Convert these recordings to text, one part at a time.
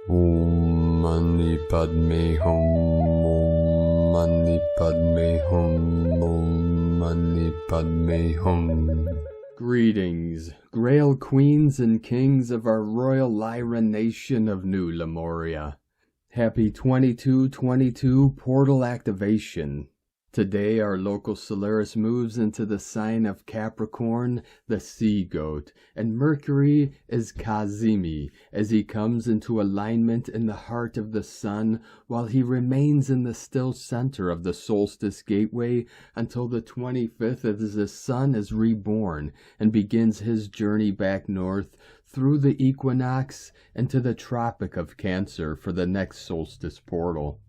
Om Mani Padme Hum. Om Mani Padme Hum. Om Mani Padme Hum. Greetings, Grail Queens and Kings of our Royal Lyra Nation of New Lemuria. Happy 2222 portal activation. Today our local Solaris moves into the sign of Capricorn, the sea goat, and Mercury is Cazimi as he comes into alignment in the heart of the sun while he remains in the still center of the solstice gateway until the 25th as the sun is reborn and begins his journey back north through the equinox into the Tropic of Cancer for the next solstice portal.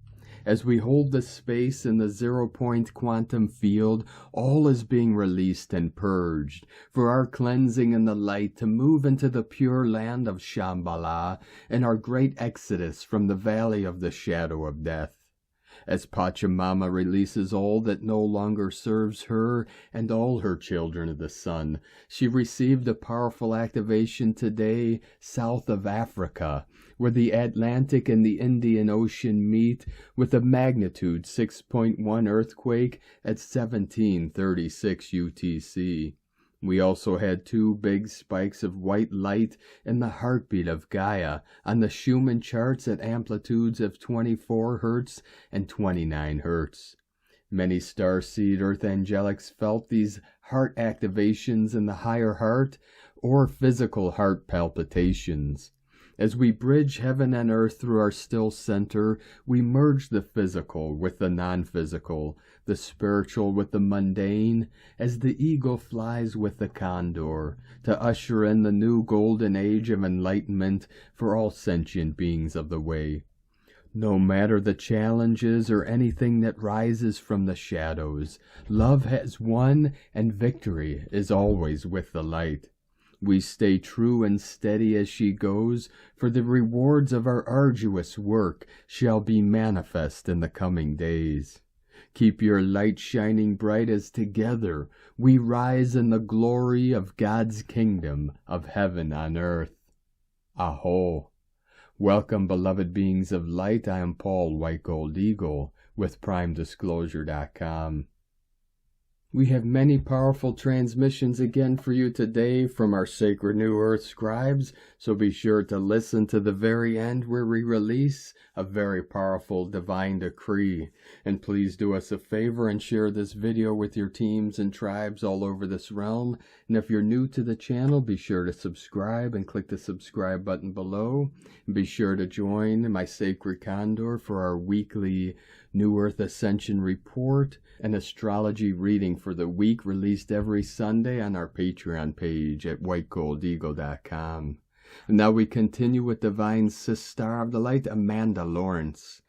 As we hold the space in the 0-point quantum field, all is being released and purged for our cleansing in the light to move into the pure land of Shambhala and our great exodus from the valley of the shadow of death. As Pachamama releases all that no longer serves her and all her children of the sun, she received a powerful activation today south of Africa, where the Atlantic and the Indian Ocean meet with a magnitude 6.1 earthquake at 1736 UTC. We also had two big spikes of white light in the heartbeat of Gaia on the Schumann charts at amplitudes of 24 Hz and 29 Hz. Many starseed earth angelics felt these heart activations in the higher heart or physical heart palpitations. As we bridge heaven and earth through our still center, we merge the physical with the non-physical, the spiritual with the mundane, as the eagle flies with the condor, to usher in the new golden age of enlightenment for all sentient beings of the way. No matter the challenges or anything that rises from the shadows, love has won and victory is always with the light. We stay true and steady as she goes, for the rewards of our arduous work shall be manifest in the coming days. Keep your light shining bright as together we rise in the glory of God's kingdom of heaven on earth. Aho! Welcome, beloved beings of light. I am Paul White Gold Eagle with PrimeDisclosure.com. We have many powerful transmissions again for you today from our Sacred New Earth scribes, so be sure to listen to the very end where we release a very powerful divine decree. And please do us a favor and share this video with your teams and tribes all over this realm. And if you're new to the channel, be sure to subscribe and click the subscribe button below. And be sure to join my Sacred Condor for our weekly New Earth Ascension report and astrology reading for the week, released every Sunday on our Patreon page at whitegoldeagle.com. And now we continue with Divine Sister of the Light, Amanda Lawrence.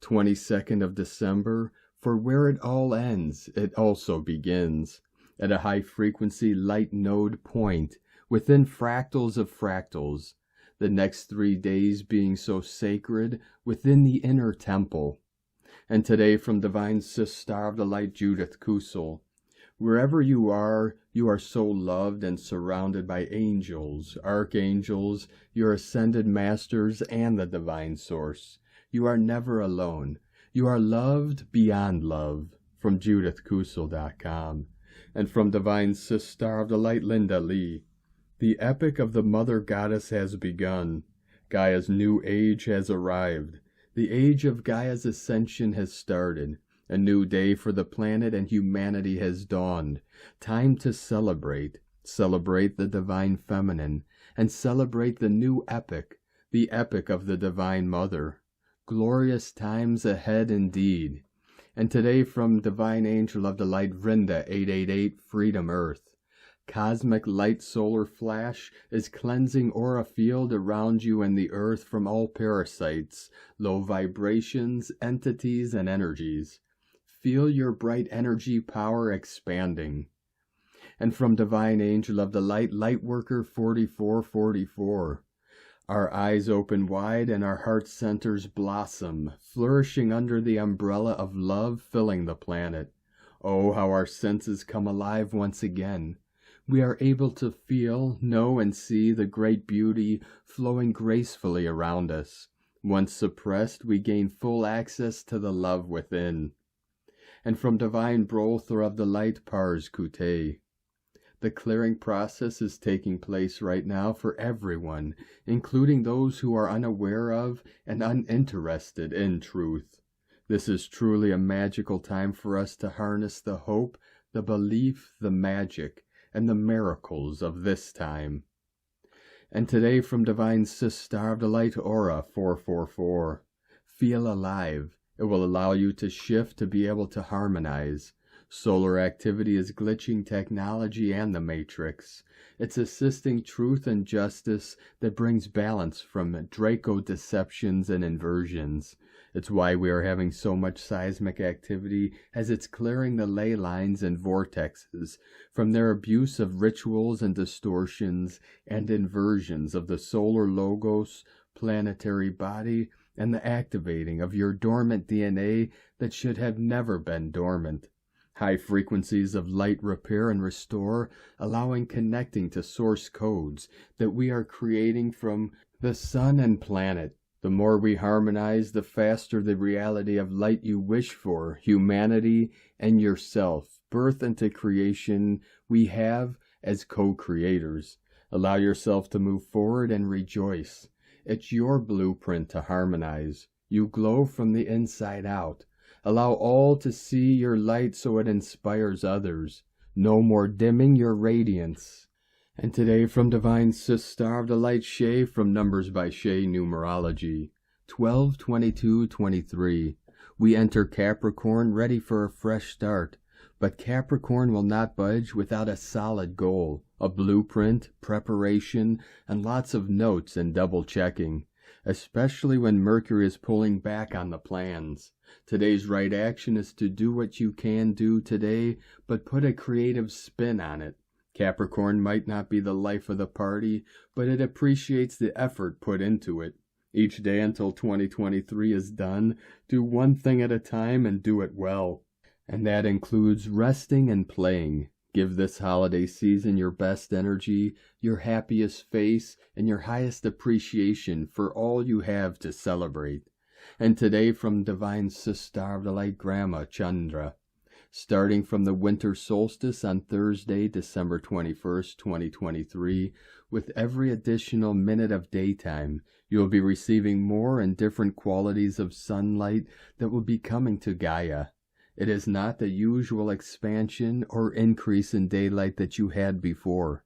22nd of December, for where it all ends, it also begins. At a high frequency light node point, within fractals of fractals. The next 3 days being so sacred within the inner temple. And today from Divine Sister of the Light, Judith Kusel. Wherever you are so loved and surrounded by angels, archangels, your ascended masters, and the divine source. You are never alone. You are loved beyond love. From JudithKusel.com. And from Divine Sister of the Light, Linda Lee. The epic of the Mother Goddess has begun. Gaia's new age has arrived. The age of Gaia's ascension has started. A new day for the planet and humanity has dawned. Time to celebrate. Celebrate the Divine Feminine. And celebrate the new epic. The epic of the Divine Mother. Glorious times ahead indeed. And today from Divine Angel of the Light, Vrinda 888, Freedom Earth. Cosmic light solar flash is cleansing aura field around you and the earth from all parasites, low vibrations, entities, and energies. Feel your bright energy power expanding. And from Divine Angel of the Light, Lightworker 4444. Our eyes open wide and our heart centers blossom, flourishing under the umbrella of love filling the planet. Oh, how our senses come alive once again. We are able to feel, know, and see the great beauty flowing gracefully around us. Once suppressed, we gain full access to the love within. And from divine Brother of the light Pars Kute. The clearing process is taking place right now for everyone, including those who are unaware of and uninterested in truth. This is truly a magical time for us to harness the hope, the belief, the magic, and the miracles of this time. And today from Divine Star of the Light Aura 444, feel alive. It will allow you to shift to be able to harmonize. Solar activity is glitching technology and the matrix. It's assisting truth and justice that brings balance from Draco deceptions and inversions. It's why we are having so much seismic activity, as it's clearing the ley lines and vortexes from their abuse of rituals and distortions and inversions of the solar logos, planetary body, and the activating of your dormant DNA that should have never been dormant. High frequencies of light repair and restore, allowing connecting to source codes that we are creating from the sun and planet. The more we harmonize, the faster the reality of light you wish for, humanity and yourself, birth into creation we have as co-creators. Allow yourself to move forward and rejoice. It's your blueprint to harmonize. You glow from the inside out. Allow all to see your light so it inspires others. No more dimming your radiance. And today from Divine Star of the Light Shay from Numbers by Shay Numerology, 12/22/23. We enter Capricorn ready for a fresh start. But Capricorn will not budge without a solid goal, a blueprint, preparation, and lots of notes and double checking. Especially when Mercury is pulling back on the plans. Today's right action is to do what you can do today, but put a creative spin on it. Capricorn might not be the life of the party, but it appreciates the effort put into it. Each day until 2023 is done, do one thing at a time and do it well. And that includes resting and playing. Give this holiday season your best energy, your happiest face, and your highest appreciation for all you have to celebrate. And today from Divine Star of the Light Grandma Chandra, starting from the winter solstice on Thursday, December 21st, 2023, with every additional minute of daytime, you will be receiving more and different qualities of sunlight that will be coming to Gaia. It is not the usual expansion or increase in daylight that you had before.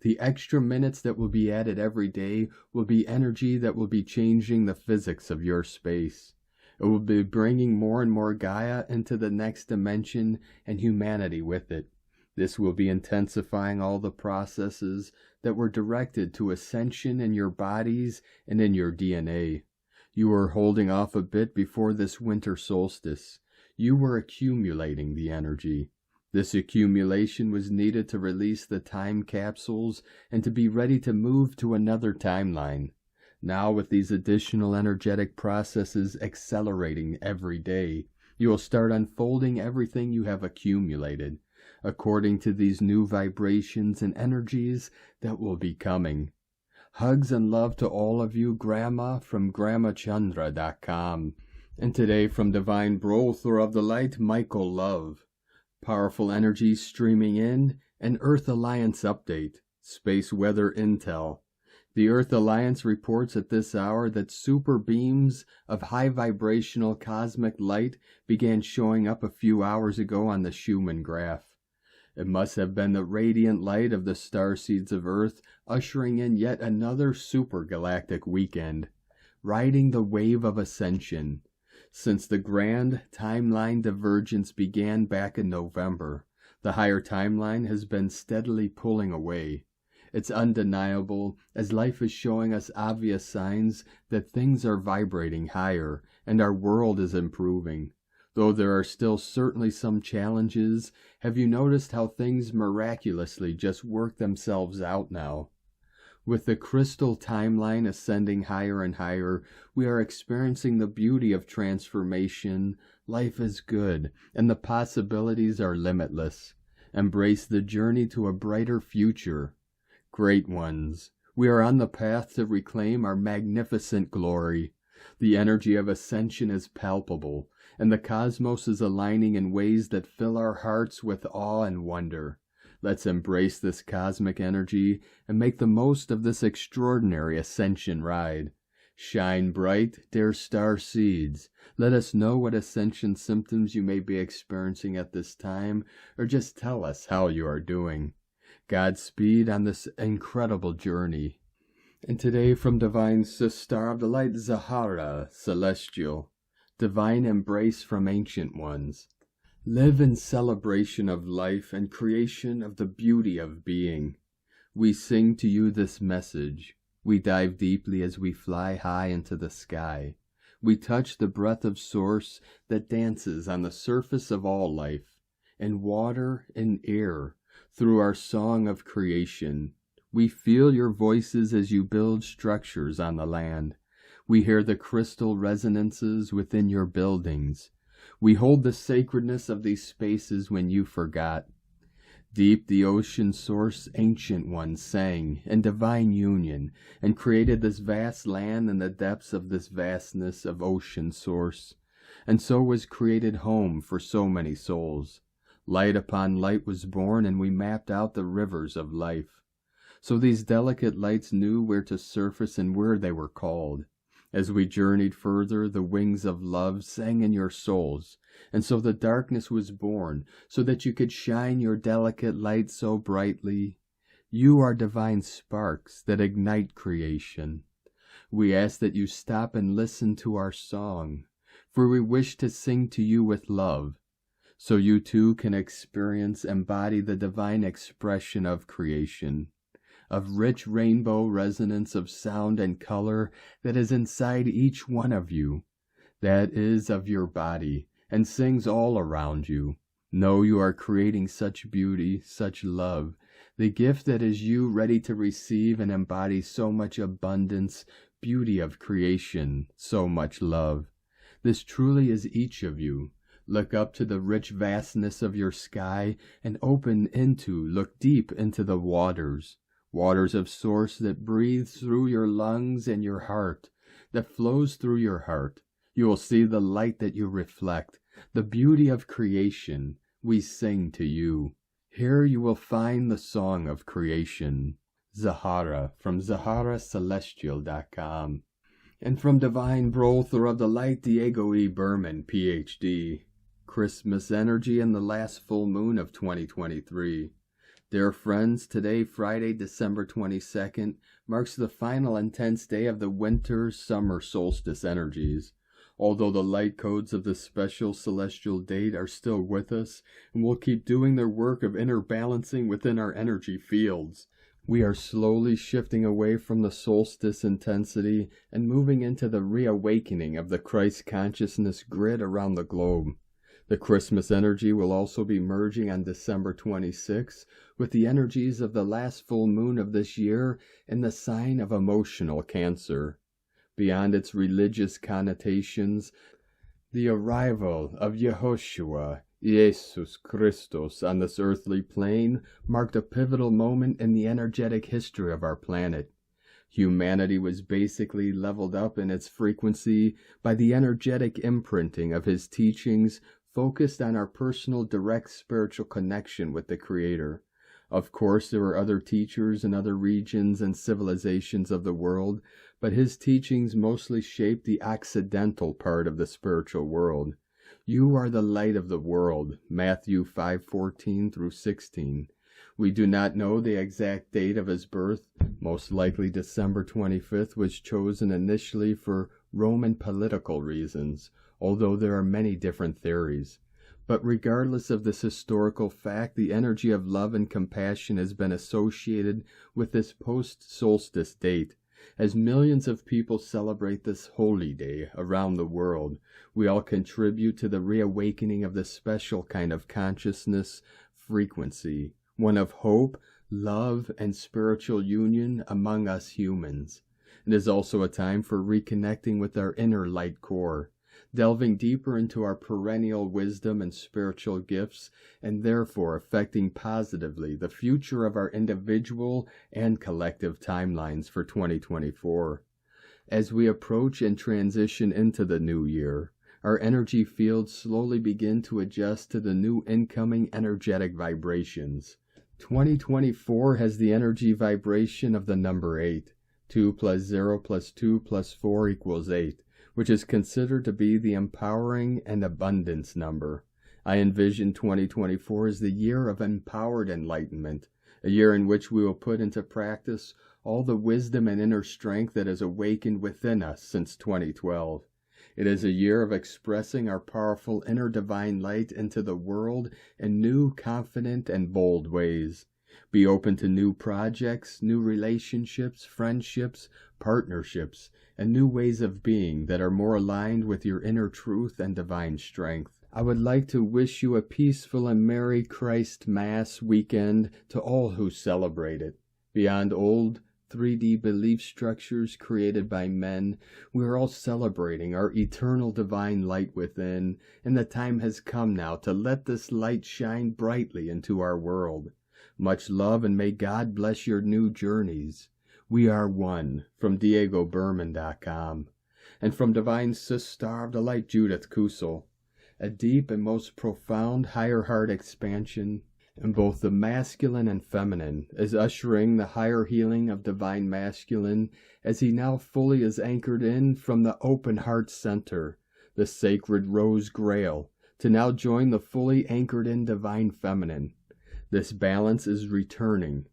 The extra minutes that will be added every day will be energy that will be changing the physics of your space. It will be bringing more and more Gaia into the next dimension and humanity with it. This will be intensifying all the processes that were directed to ascension in your bodies and in your DNA. You were holding off a bit before this winter solstice. You were accumulating the energy. This accumulation was needed to release the time capsules and to be ready to move to another timeline. Now, with these additional energetic processes accelerating every day, you will start unfolding everything you have accumulated, according to these new vibrations and energies that will be coming. Hugs and love to all of you, Grandma from GrandmaChandra.com. And today from Divine Brother of the Light, Michael Love. Powerful energy streaming in, an Earth Alliance update, space weather intel. The Earth Alliance reports at this hour that super beams of high vibrational cosmic light began showing up a few hours ago on the Schumann graph. It must have been the radiant light of the starseeds of Earth ushering in yet another supergalactic weekend, riding the wave of ascension. Since the grand timeline divergence began back in November, the higher timeline has been steadily pulling away. It's undeniable, as life is showing us obvious signs that things are vibrating higher and our world is improving. Though there are still certainly some challenges, have you noticed how things miraculously just work themselves out now? With the crystal timeline ascending higher and higher, we are experiencing the beauty of transformation. Life is good, and the possibilities are limitless. Embrace the journey to a brighter future. Great ones, we are on the path to reclaim our magnificent glory. The energy of ascension is palpable, and the cosmos is aligning in ways that fill our hearts with awe and wonder. Let's embrace this cosmic energy and make the most of this extraordinary ascension ride. Shine bright, dear star seeds. Let us know what ascension symptoms you may be experiencing at this time, or just tell us how you are doing. Godspeed on this incredible journey. And today from Divine Star of the Light, Zahara, Celestial. Divine embrace from Ancient Ones. Live in celebration of life and creation of the beauty of being. We sing to you this message. We dive deeply as we fly high into the sky. We touch the breath of Source that dances on the surface of all life, in water and air, through our song of creation. We feel your voices as you build structures on the land. We hear the crystal resonances within your buildings. We hold the sacredness of these spaces when you forgot. Deep the ocean source Ancient Ones sang in divine union and created this vast land in the depths of this vastness of ocean source. And so was created home for so many souls. Light upon light was born, and we mapped out the rivers of life. So these delicate lights knew where to surface and where they were called. As we journeyed further, the wings of love sang in your souls, and so the darkness was born, so that you could shine your delicate light so brightly. You are divine sparks that ignite creation. We ask that you stop and listen to our song, for we wish to sing to you with love, so you too can embody the divine expression of creation, of rich rainbow resonance of sound and color that is inside each one of you, that is of your body, and sings all around you. Know you are creating such beauty, such love, the gift that is you ready to receive and embody so much abundance, beauty of creation, so much love. This truly is each of you. Look up to the rich vastness of your sky and look deep into the waters of Source that breathes through your lungs and your heart, that flows through your heart. You will see the light that you reflect, the beauty of creation. We sing to you. Here you will find the song of creation. Zahara from ZaharaCelestial.com. And from Divine Brother of the Light, Diego E. Berman, Ph.D. Christmas energy in the last full moon of 2023. Dear friends, today, Friday, December 22nd, marks the final intense day of the winter-summer solstice energies. Although the light codes of this special celestial date are still with us and will keep doing their work of inner balancing within our energy fields, we are slowly shifting away from the solstice intensity and moving into the reawakening of the Christ consciousness grid around the globe. The Christmas energy will also be merging on December 26 with the energies of the last full moon of this year in the sign of emotional Cancer. Beyond its religious connotations, the arrival of Yehoshua, Jesus Christos, on this earthly plane marked a pivotal moment in the energetic history of our planet. Humanity was basically leveled up in its frequency by the energetic imprinting of his teachings focused on our personal direct spiritual connection with the Creator. Of course, there were other teachers in other regions and civilizations of the world, but his teachings mostly shaped the occidental part of the spiritual world. You are the light of the world, Matthew 5:14 through 16. We do not know the exact date of his birth. Most likely December 25th was chosen initially for Roman political reasons, although there are many different theories. But regardless of this historical fact, the energy of love and compassion has been associated with this post-solstice date. As millions of people celebrate this holy day around the world, we all contribute to the reawakening of this special kind of consciousness frequency, one of hope, love, and spiritual union among us humans. It is also a time for reconnecting with our inner light core, delving deeper into our perennial wisdom and spiritual gifts, and therefore affecting positively the future of our individual and collective timelines for 2024. As we approach and transition into the new year, our energy fields slowly begin to adjust to the new incoming energetic vibrations. 2024 has the energy vibration of the number 8. 2 plus 0 plus 2 plus 4 equals 8, which is considered to be the empowering and abundance number. I envision 2024 as the year of empowered enlightenment, a year in which we will put into practice all the wisdom and inner strength that has awakened within us since 2012. It is a year of expressing our powerful inner divine light into the world in new, confident, and bold ways. Be open to new projects, new relationships, friendships, partnerships, and new ways of being that are more aligned with your inner truth and divine strength. I would like to wish you a peaceful and merry Christ Mass weekend to all who celebrate it. Beyond old 3D belief structures created by men, we are all celebrating our eternal divine light within, and the time has come now to let this light shine brightly into our world. Much love, and may God bless your new journeys. We are one, from DiegoBerman.com, and from Divine Sister of the Light Judith Kusel. A deep and most profound higher heart expansion in both the masculine and feminine is ushering the higher healing of divine masculine as he now fully is anchored in from the open heart center, the sacred rose grail, to now join the fully anchored in divine feminine. This balance is returning.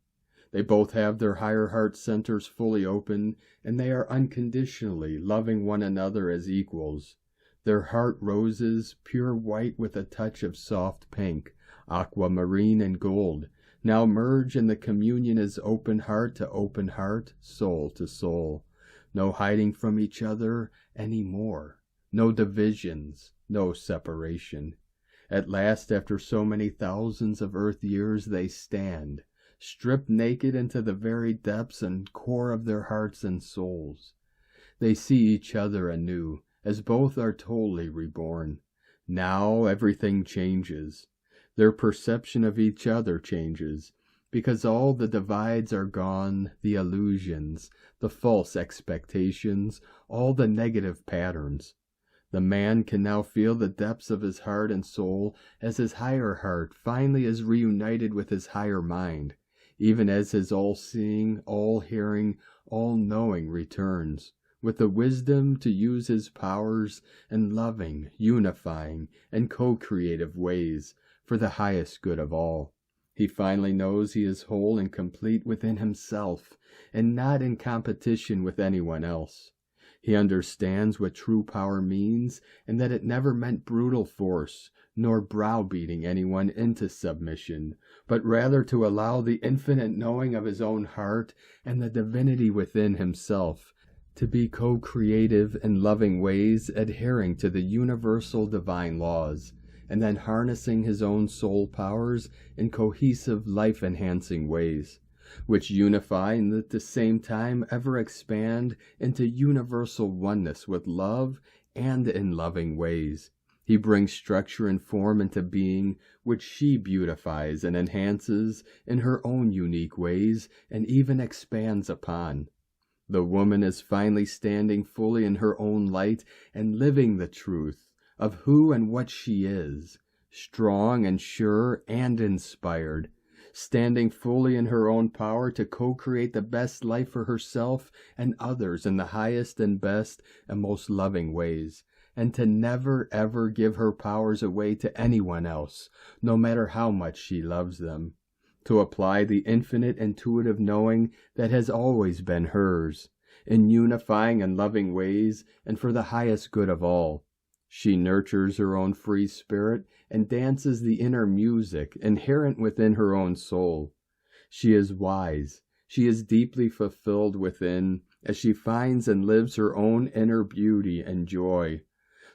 They both have their higher heart centers fully open, and they are unconditionally loving one another as equals. Their heart roses, pure white with a touch of soft pink, aquamarine and gold, now merge, and the communion is open heart to open heart, soul to soul. No hiding from each other anymore. No divisions, no separation. At last, after so many thousands of earth years, they stand, stripped naked into the very depths and core of their hearts and souls. They see each other anew, as both are totally reborn. Now everything changes. Their perception of each other changes, because all the divides are gone, the illusions, the false expectations, all the negative patterns. The man can now feel the depths of his heart and soul as his higher heart finally is reunited with his higher mind, even as his all-seeing, all-hearing, all-knowing returns, with the wisdom to use his powers in loving, unifying, and co-creative ways for the highest good of all. He finally knows he is whole and complete within himself, and not in competition with anyone else. He understands what true power means, and that it never meant brutal force, nor browbeating anyone into submission, but rather to allow the infinite knowing of his own heart and the divinity within himself to be co-creative in loving ways, adhering to the universal divine laws, and then harnessing his own soul powers in cohesive, life-enhancing ways, which unify and at the same time ever expand into universal oneness with love and in loving ways. He brings structure and form into being, which she beautifies and enhances in her own unique ways and even expands upon. The woman is finally standing fully in her own light and living the truth of who and what she is, strong and sure and inspired, standing fully in her own power to co-create the best life for herself and others in the highest and best and most loving ways, and to never ever give her powers away to anyone else, no matter how much she loves them. To apply the infinite intuitive knowing that has always been hers, in unifying and loving ways and for the highest good of all. She nurtures her own free spirit and dances the inner music inherent within her own soul. She is wise. She is deeply fulfilled within as she finds and lives her own inner beauty and joy.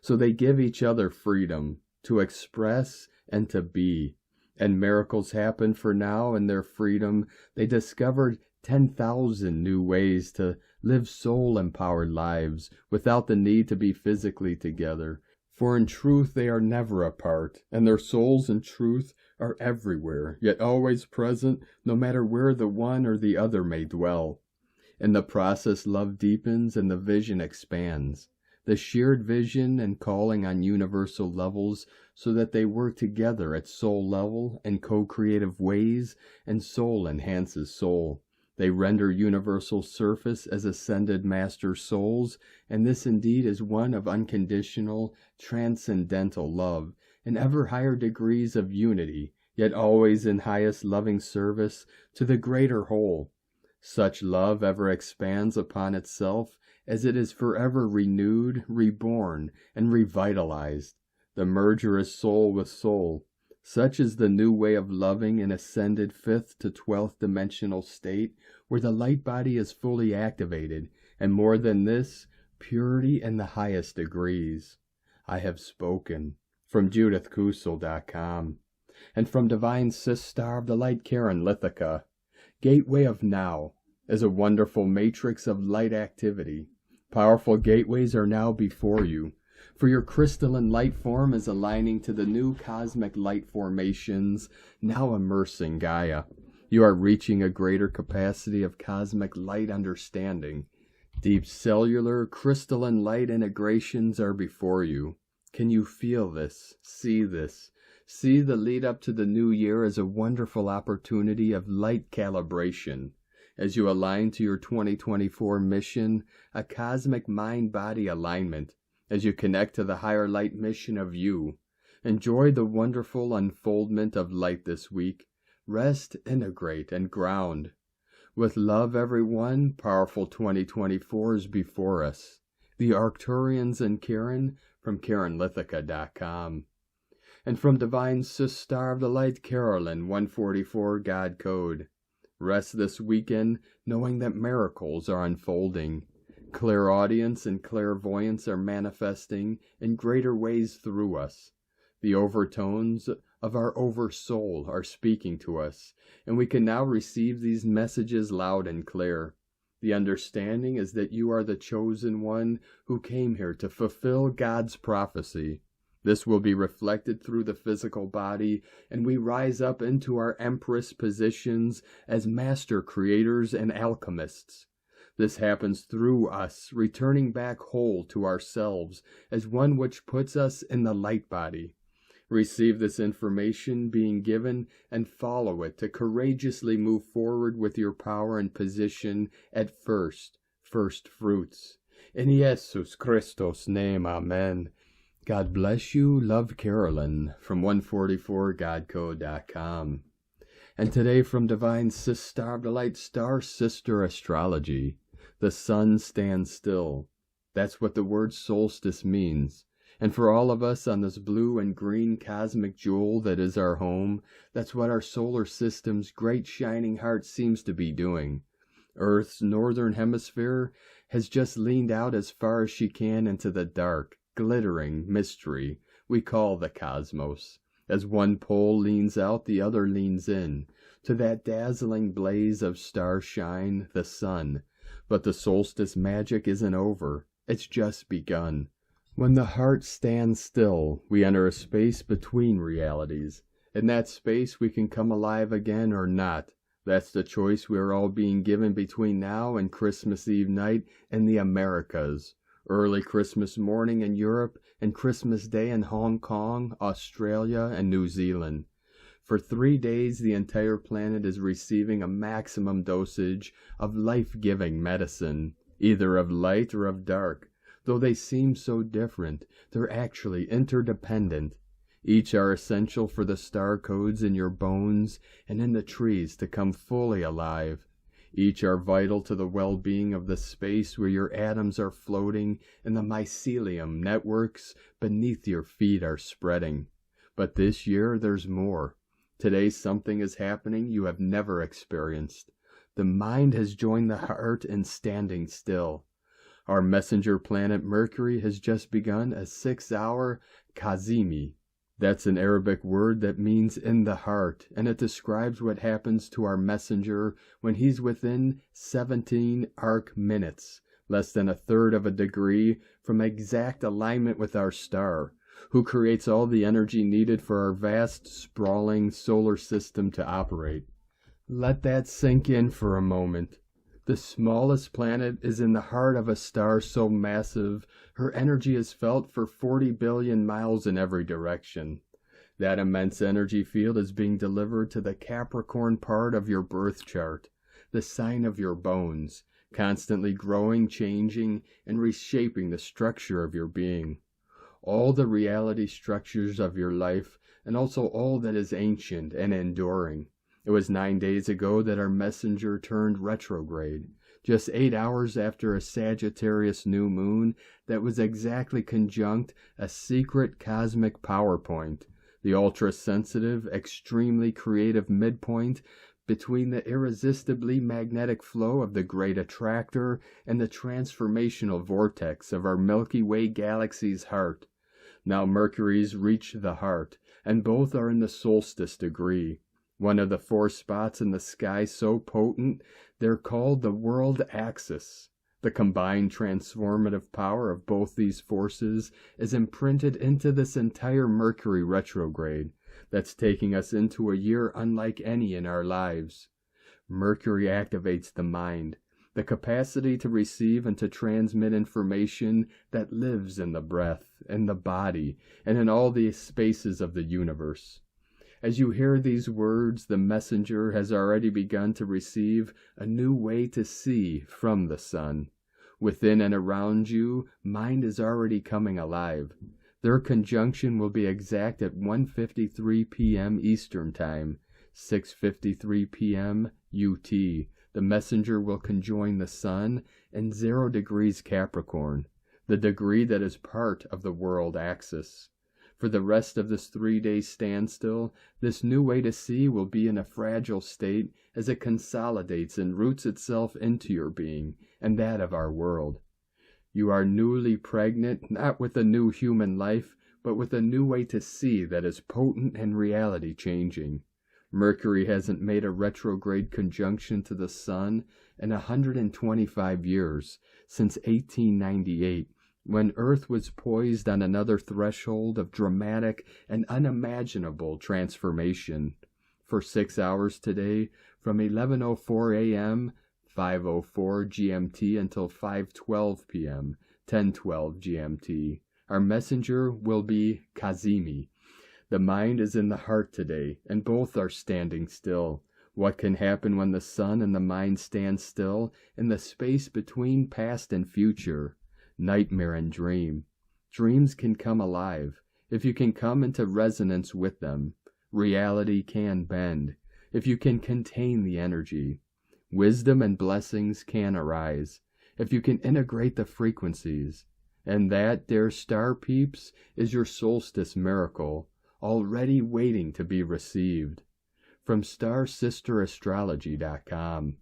So they give each other freedom to express and to be. And miracles happen, for now in their freedom they discovered 10,000 new ways to live soul-empowered lives without the need to be physically together. For in truth they are never apart, and their souls in truth are everywhere, yet always present, no matter where the one or the other may dwell. In the process, love deepens and the vision expands. The shared vision and calling on universal levels so that they work together at soul level in co-creative ways, and soul enhances soul. They render universal surface as ascended master souls, and this indeed is one of unconditional, transcendental love, in ever higher degrees of unity, yet always in highest loving service to the greater whole. Such love ever expands upon itself as it is forever renewed, reborn, and revitalized. The merger is soul with soul. Such is the new way of loving in ascended 5th to 12th dimensional state, where the light body is fully activated, and more than this, purity in the highest degrees. I have spoken. From JudithKusel.com. And from Divine Sistar of the Light Karen Lithica. Gateway of Now is a wonderful matrix of light activity. Powerful gateways are now before you, for your crystalline light form is aligning to the new cosmic light formations now immersing Gaia. You are reaching a greater capacity of cosmic light understanding. Deep cellular, crystalline light integrations are before you. Can you feel this? See this? See the lead up to the new year as a wonderful opportunity of light calibration. As you align to your 2024 mission, a cosmic mind-body alignment, as you connect to the higher light mission of you. Enjoy the wonderful unfoldment of light this week. Rest, integrate, and ground. With love, everyone, powerful 2024 is before us. The Arcturians and Karen from KarenLithica.com. And from Divine Sistar of the Light Carolyn 144 God Code. Rest this weekend knowing that miracles are unfolding. Clairaudience and clairvoyance are manifesting in greater ways through us. The overtones of our oversoul are speaking to us, and we can now receive these messages loud and clear. The understanding is that you are the chosen one who came here to fulfill God's prophecy. This will be reflected through the physical body, and we rise up into our empress positions as master creators and alchemists. This happens through us, returning back whole to ourselves as one which puts us in the light body. Receive this information being given and follow it to courageously move forward with your power and position at first fruits. In Jesus Christos' name, amen. God bless you. Love, Carolyn from 144godcode.com. And today from Divine Sistar of the Light Star Sister Astrology. The sun stands still. That's what the word solstice means. And for all of us on this blue and green cosmic jewel that is our home, that's what our solar system's great shining heart seems to be doing. Earth's northern hemisphere has just leaned out as far as she can into the dark, glittering mystery we call the cosmos. As one pole leans out, the other leans in, to that dazzling blaze of starshine, the sun. But the solstice magic isn't over. It's just begun. When the heart stands still, we enter a space between realities. In that space we can come alive again or not. That's the choice we are all being given between now and Christmas Eve night in the Americas. Early Christmas morning in Europe, and Christmas Day in Hong Kong, Australia, and New Zealand. For 3 days, the entire planet is receiving a maximum dosage of life-giving medicine, either of light or of dark. Though they seem so different, they're actually interdependent. Each are essential for the star codes in your bones and in the trees to come fully alive. Each are vital to the well-being of the space where your atoms are floating and the mycelium networks beneath your feet are spreading. But this year there's more. Today something is happening you have never experienced. The mind has joined the heart in standing still. Our messenger planet Mercury has just begun a 6-hour Cazimi. That's an Arabic word that means in the heart, and it describes what happens to our messenger when he's within 17 arc minutes, less than 1/3 of a degree from exact alignment with our star, who creates all the energy needed for our vast, sprawling solar system to operate. Let that sink in for a moment. The smallest planet is in the heart of a star so massive, her energy is felt for 40 billion miles in every direction. That immense energy field is being delivered to the Capricorn part of your birth chart, the sign of your bones, constantly growing, changing, and reshaping the structure of your being. All the reality structures of your life, and also all that is ancient and enduring. It was 9 days ago that our messenger turned retrograde, just 8 hours after a Sagittarius new moon that was exactly conjunct a secret cosmic power point, the ultra-sensitive, extremely creative midpoint between the irresistibly magnetic flow of the great attractor and the transformational vortex of our Milky Way galaxy's heart. Now Mercury's reached the heart, and both are in the solstice degree. One of the 4 spots in the sky so potent, they're called the world axis. The combined transformative power of both these forces is imprinted into this entire Mercury retrograde that's taking us into a year unlike any in our lives. Mercury activates the mind, the capacity to receive and to transmit information that lives in the breath, in the body, and in all the spaces of the universe. As you hear these words, the messenger has already begun to receive a new way to see from the sun. Within and around you, mind is already coming alive. Their conjunction will be exact at 1:53 p.m. Eastern Time, 6:53 p.m. UT. The messenger will conjoin the sun in 0 degrees Capricorn, the degree that is part of the world axis. For the rest of this 3-day standstill, this new way to see will be in a fragile state as it consolidates and roots itself into your being and that of our world. You are newly pregnant, not with a new human life, but with a new way to see that is potent and reality changing. Mercury hasn't made a retrograde conjunction to the sun in 125 years, since 1898. When Earth was poised on another threshold of dramatic and unimaginable transformation. For 6 hours today, from 11:04 a.m., 5:04 GMT until 5:12 p.m., 10:12 GMT, our messenger will be Cazimi. The mind is in the heart today, and both are standing still. What can happen when the sun and the mind stand still in the space between past and future? Nightmare and dream. Dreams can come alive, if you can come into resonance with them. Reality can bend, if you can contain the energy. Wisdom and blessings can arise, if you can integrate the frequencies. And that, dear star peeps, is your solstice miracle, already waiting to be received. From StarSisterAstrology.com.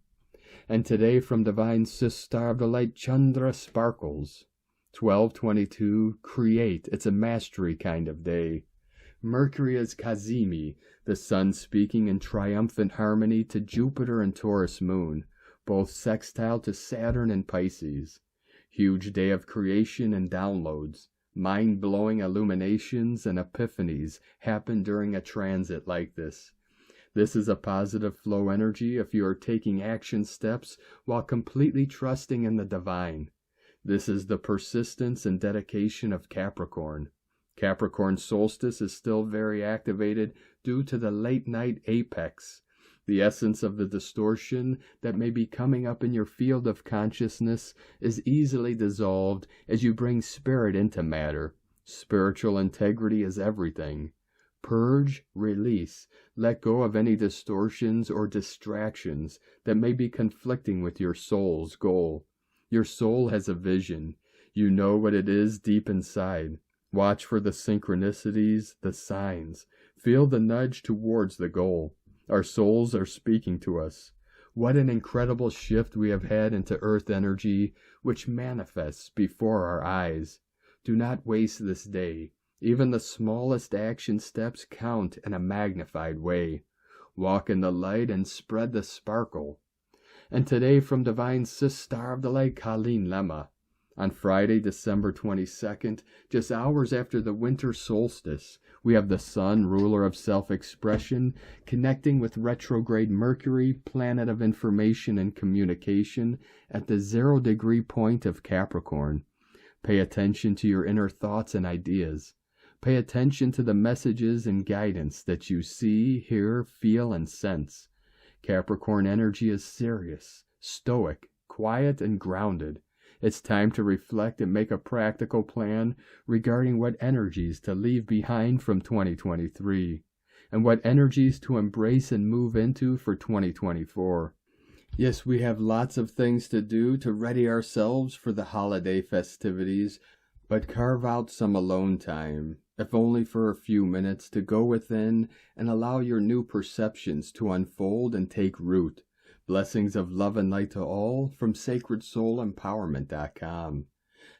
And today from Divine Sister of the Light Chandra Sparkles. 12/22, create. It's a mastery kind of day. Mercury is Cazimi, the sun speaking in triumphant harmony to Jupiter and Taurus moon, both sextile to Saturn and Pisces. Huge day of creation and downloads. Mind-blowing illuminations and epiphanies happen during a transit like this. This is a positive flow energy if you are taking action steps while completely trusting in the divine. This is the persistence and dedication of Capricorn. Capricorn solstice is still very activated due to the late night apex. The essence of the distortion that may be coming up in your field of consciousness is easily dissolved as you bring spirit into matter. Spiritual integrity is everything. Purge, release, let go of any distortions or distractions that may be conflicting with your soul's goal. Your soul has a vision. You know what it is deep inside. Watch for the synchronicities, the signs. Feel the nudge towards the goal. Our souls are speaking to us. What an incredible shift we have had into earth energy, which manifests before our eyes. Do not waste this day. Even the smallest action steps count in a magnified way. Walk in the light and spread the sparkle. And today from Divine Sister of the Light Collin T. On Friday, December 22nd, just hours after the winter solstice, we have the Sun, ruler of self-expression, connecting with retrograde Mercury, planet of information and communication, at the 0-degree point of Capricorn. Pay attention to your inner thoughts and ideas. Pay attention to the messages and guidance that you see, hear, feel, and sense. Capricorn energy is serious, stoic, quiet, and grounded. It's time to reflect and make a practical plan regarding what energies to leave behind from 2023 and what energies to embrace and move into for 2024. Yes, we have lots of things to do to ready ourselves for the holiday festivities, but carve out some alone time, if only for a few minutes, to go within and allow your new perceptions to unfold and take root. Blessings of love and light to all from sacredsoulempowerment.com.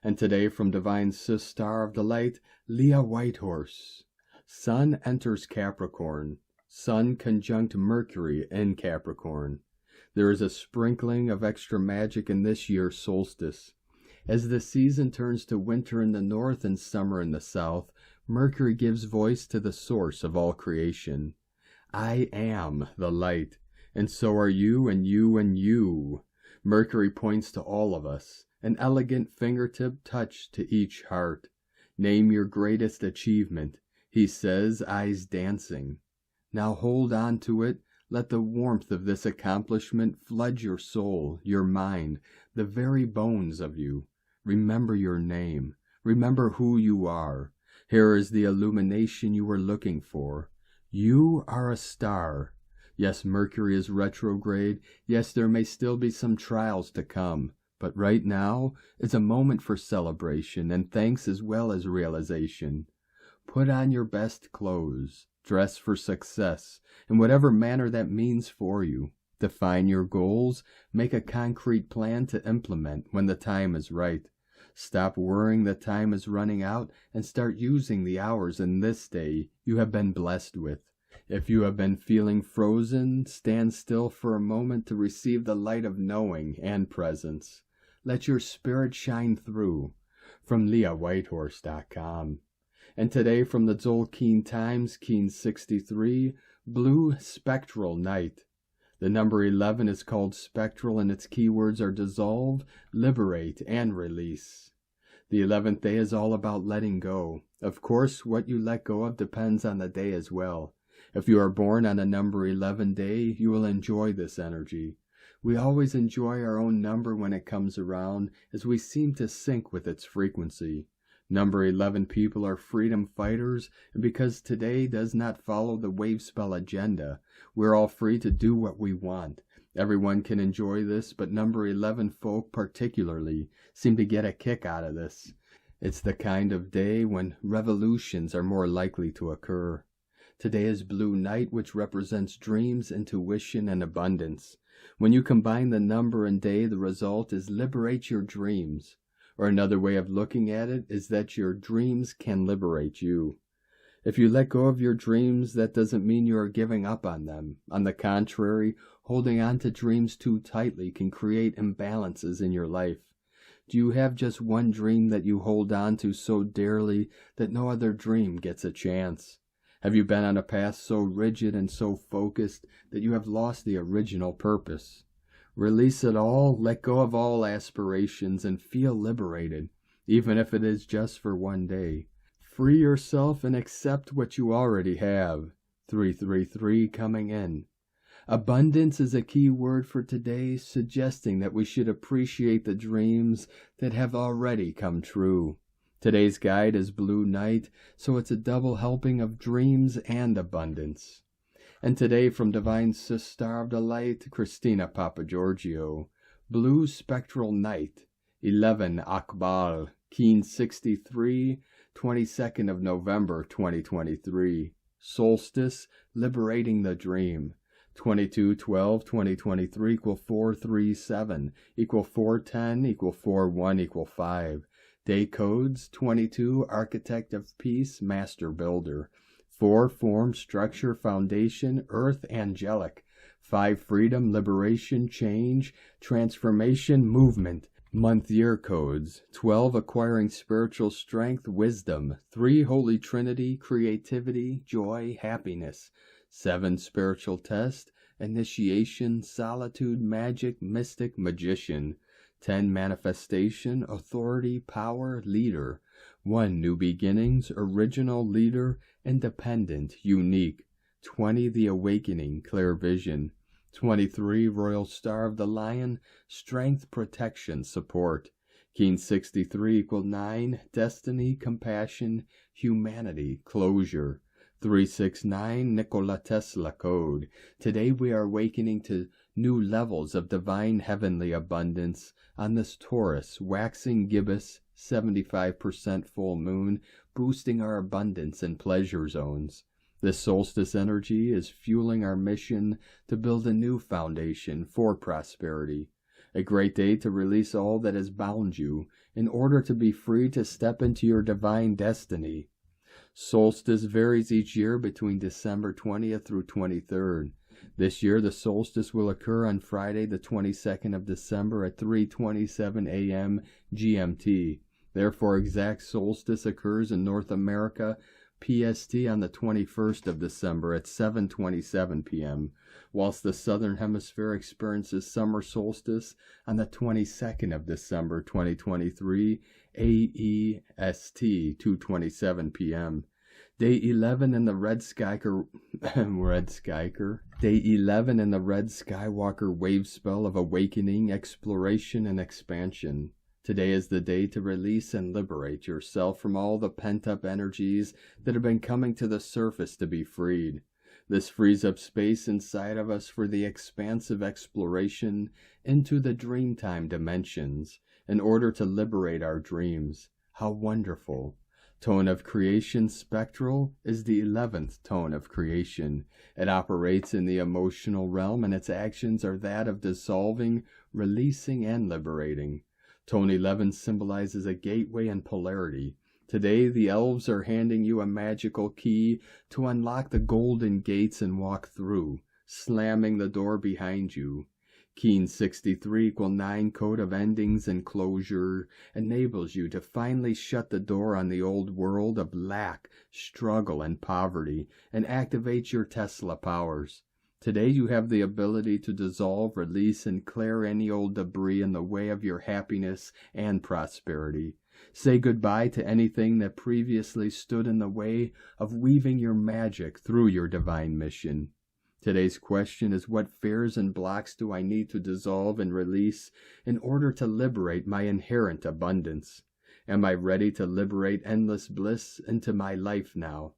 And today from Divine Sis Star of the Light, Leah Whitehorse. Sun enters Capricorn. Sun conjunct Mercury in Capricorn. There is a sprinkling of extra magic in this year's solstice. As the season turns to winter in the north and summer in the south, Mercury gives voice to the source of all creation. I am the light, and so are you and you and you. Mercury points to all of us, an elegant fingertip touch to each heart. Name your greatest achievement. He says, eyes dancing. Now hold on to it. Let the warmth of this accomplishment flood your soul, your mind, the very bones of you. Remember your name. Remember who you are. Here is the illumination you were looking for. You are a star. Yes, Mercury is retrograde. Yes, there may still be some trials to come. But right now is a moment for celebration and thanks as well as realization. Put on your best clothes. Dress for success, in whatever manner that means for you. Define your goals. Make a concrete plan to implement when the time is right. Stop worrying that time is running out and start using the hours in this day you have been blessed with. If you have been feeling frozen, stand still for a moment to receive the light of knowing and presence. Let your spirit shine through. From LeahWhitehorse.com. And today from the Tzolk'in Times, Keen 63, Blue Spectral Night. The number 11 is called spectral and its keywords are dissolve, liberate, and release. The 11th day is all about letting go. Of course, what you let go of depends on the day as well. If you are born on a number 11 day, you will enjoy this energy. We always enjoy our own number when it comes around, as we seem to sync with its frequency. Number 11 people are freedom fighters, and because today does not follow the wave spell agenda, we're all free to do what we want. Everyone can enjoy this, but number 11 folk particularly seem to get a kick out of this. It's the kind of day when revolutions are more likely to occur. Today is Blue Night, which represents dreams, intuition, and abundance. When you combine the number and day, the result is liberate your dreams. Or another way of looking at it is that your dreams can liberate you. If you let go of your dreams, that doesn't mean you are giving up on them. On the contrary, holding on to dreams too tightly can create imbalances in your life. Do you have just one dream that you hold on to so dearly that no other dream gets a chance? Have you been on a path so rigid and so focused that you have lost the original purpose? Release it all, let go of all aspirations, and feel liberated, even if it is just for one day. Free yourself and accept what you already have. 333 coming in. Abundance is a key word for today, suggesting that we should appreciate the dreams that have already come true. Today's guide is Blue Night, so it's a double helping of dreams and abundance. And today from Divine Sis Star of the Light, Christina Papagiorgio, Blue Spectral Night, 11 Akbal, Keen 63, 22nd of November 2023. Solstice, liberating the dream. 22/12/2023 equal 437 equal 410 equal 41 equal 5. Day codes 22 Architect of Peace, Master Builder. 4 Form, Structure, Foundation, Earth, Angelic. 5 Freedom, Liberation, Change, Transformation, Movement. Month-year codes: 12 acquiring spiritual strength, wisdom; 3 Holy Trinity, creativity, joy, happiness; 7 spiritual test, initiation, solitude, magic, mystic, magician; 10 manifestation, authority, power, leader; 1 new beginnings, original, leader, independent, unique; 20 the awakening, clear vision; 23 Royal Star of the Lion, strength, protection, support; Keen 63 = 9, destiny, compassion, humanity, closure; 369 Nikola Tesla code. Today we are awakening to new levels of divine heavenly abundance on this Taurus, waxing gibbous, 75% full moon, boosting our abundance and pleasure zones. This solstice energy is fueling our mission to build a new foundation for prosperity. A great day to release all that has bound you in order to be free to step into your divine destiny. Solstice varies each year between December 20th through 23rd. This year, the solstice will occur on Friday, the 22nd of December at 3:27 a.m. GMT. Therefore, exact solstice occurs in North America PST on the 21st of December at 7:27 p.m., whilst the Southern Hemisphere experiences summer solstice on the 22nd of December 2023 AEST 2:27 p.m. Day 11 in the Red Skywalker wave spell of awakening, exploration, and expansion. Today is the day to release and liberate yourself from all the pent-up energies that have been coming to the surface to be freed. This frees up space inside of us for the expansive exploration into the dreamtime dimensions in order to liberate our dreams. How wonderful! Tone of creation spectral is the 11th tone of creation. It operates in the emotional realm, and its actions are that of dissolving, releasing, and liberating. Tone 11 symbolizes a gateway and polarity. Today, the elves are handing you a magical key to unlock the golden gates and walk through, slamming the door behind you. Keen 63 = 9 code of endings and closure enables you to finally shut the door on the old world of lack, struggle, and poverty and activate your Tesla powers. Today you have the ability to dissolve, release, and clear any old debris in the way of your happiness and prosperity. Say goodbye to anything that previously stood in the way of weaving your magic through your divine mission. Today's question is, what fears and blocks do I need to dissolve and release in order to liberate my inherent abundance? Am I ready to liberate endless bliss into my life now?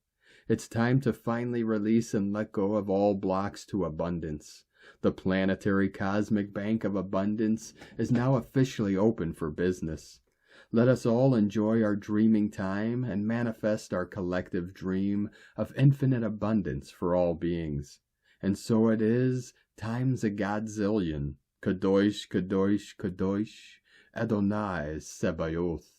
It's time to finally release and let go of all blocks to abundance. The planetary cosmic bank of abundance is now officially open for business. Let us all enjoy our dreaming time and manifest our collective dream of infinite abundance for all beings. And so it is, times a godzillion. Kadosh, Kadosh, Kadosh, Adonai Sebaoth.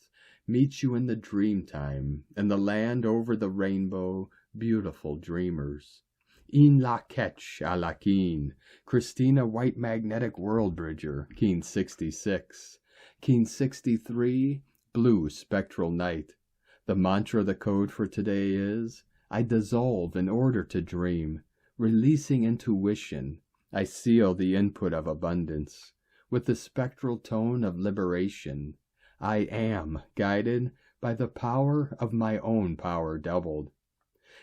Meet you in the dream time, in the land over the rainbow, beautiful dreamers. In la ketch a la keen, Christina White Magnetic World Bridger, Keen 66. Keen 63, Blue Spectral Night. The mantra, the code for today is, I dissolve in order to dream. Releasing intuition, I seal the input of abundance. With the spectral tone of liberation, I am guided by the power of my own power doubled.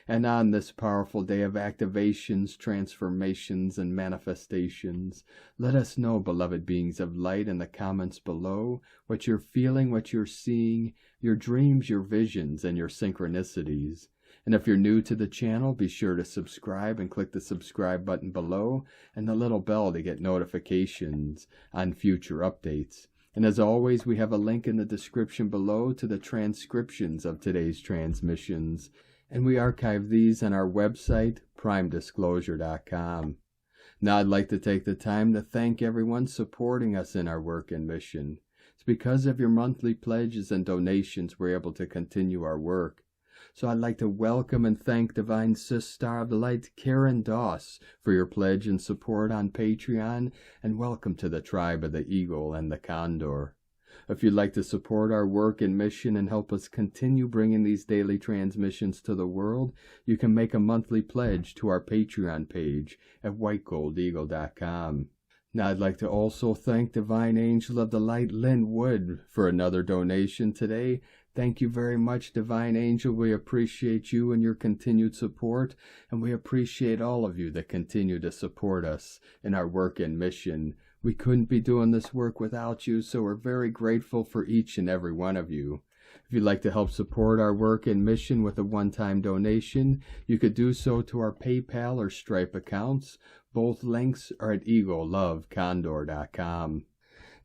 And on this powerful day of activations, transformations, and manifestations, let us know, beloved beings of light, in the comments below, what you're feeling, what you're seeing, your dreams, your visions, and your synchronicities. And if you're new to the channel, be sure to subscribe and click the subscribe button below and the little bell to get notifications on future updates. And as always, we have a link in the description below to the transcriptions of today's transmissions, and we archive these on our website, primedisclosure.com. Now I'd like to take the time to thank everyone supporting us in our work and mission. It's because of your monthly pledges and donations we're able to continue our work. So I'd like to welcome and thank Divine Sis Star of the Light, Karen Doss, for your pledge and support on Patreon, and welcome to the tribe of the Eagle and the Condor. If you'd like to support our work and mission and help us continue bringing these daily transmissions to the world, you can make a monthly pledge to our Patreon page at whitegoldeagle.com. Now I'd like to also thank Divine Angel of the Light, Lynn Wood, for another donation today. Thank you very much, Divine Angel. We appreciate you and your continued support, and we appreciate all of you that continue to support us in our work and mission. We couldn't be doing this work without you, so we're very grateful for each and every one of you. If you'd like to help support our work and mission with a one-time donation, you could do so to our PayPal or Stripe accounts. Both links are at eaglelovecondor.com.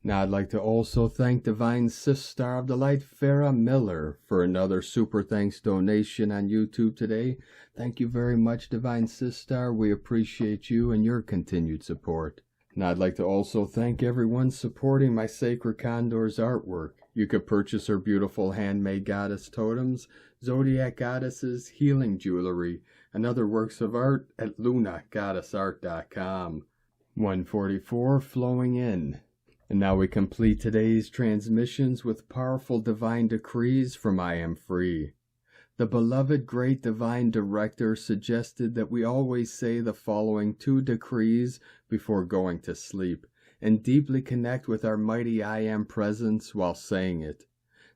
Now I'd like to also thank Divine Sister of the Light, Farah Miller, for another super thanks donation on YouTube today. Thank you very much, Divine Sister. We appreciate you and your continued support. Now I'd like to also thank everyone supporting my Sacred Condor's artwork. You could purchase her beautiful handmade goddess totems, zodiac goddesses, healing jewelry, and other works of art at lunagoddessart.com. 144 flowing in. And now we complete today's transmissions with powerful divine decrees from I Am Free. The beloved great divine director suggested that we always say the following 2 decrees before going to sleep, and deeply connect with our mighty I Am presence while saying it.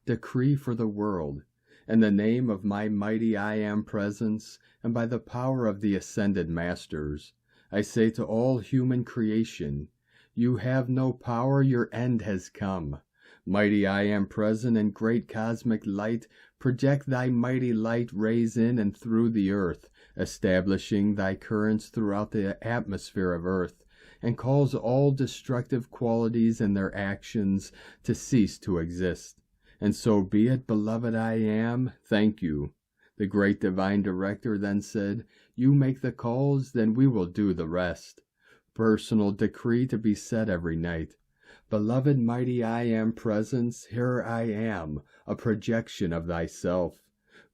Decree for the world. In the name of my mighty I Am presence, and by the power of the ascended masters, I say to all human creation, you have no power, your end has come. Mighty I Am present and great cosmic light, project thy mighty light rays in and through the earth, establishing thy currents throughout the atmosphere of earth, and cause all destructive qualities and their actions to cease to exist. And so be it, beloved I Am, thank you. The great divine director then said, you make the calls, then we will do the rest. Personal decree to be said every night. Beloved mighty I Am presence, here I am, a projection of thyself.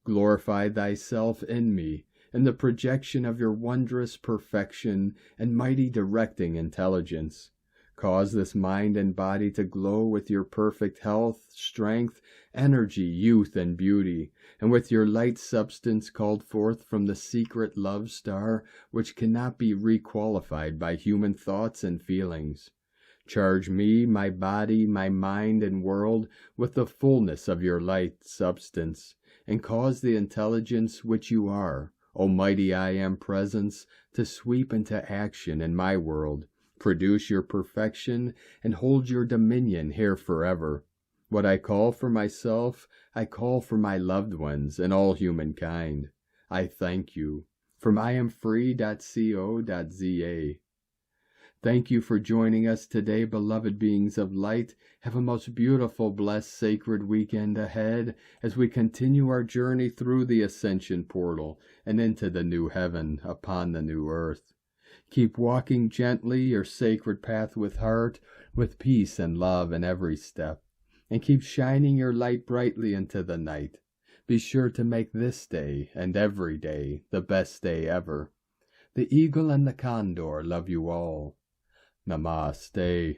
Glorify thyself in me, in the projection of your wondrous perfection and mighty directing intelligence. Cause this mind and body to glow with your perfect health, strength, energy, youth, and beauty, and with your light substance called forth from the secret love star, which cannot be requalified by human thoughts and feelings. Charge me, my body, my mind, and world with the fullness of your light substance, and cause the intelligence which you are, Almighty I Am presence, to sweep into action in my world. Produce your perfection, and hold your dominion here forever. What I call for myself, I call for my loved ones and all humankind. I thank you. From iamfree.co.za. Thank you for joining us today, beloved beings of light. Have a most beautiful, blessed, sacred weekend ahead as we continue our journey through the ascension portal and into the new heaven upon the new earth. Keep walking gently your sacred path with heart, with peace and love in every step, and keep shining your light brightly into the night. Be sure to make this day and every day the best day ever. The eagle and the condor love you all. Namaste.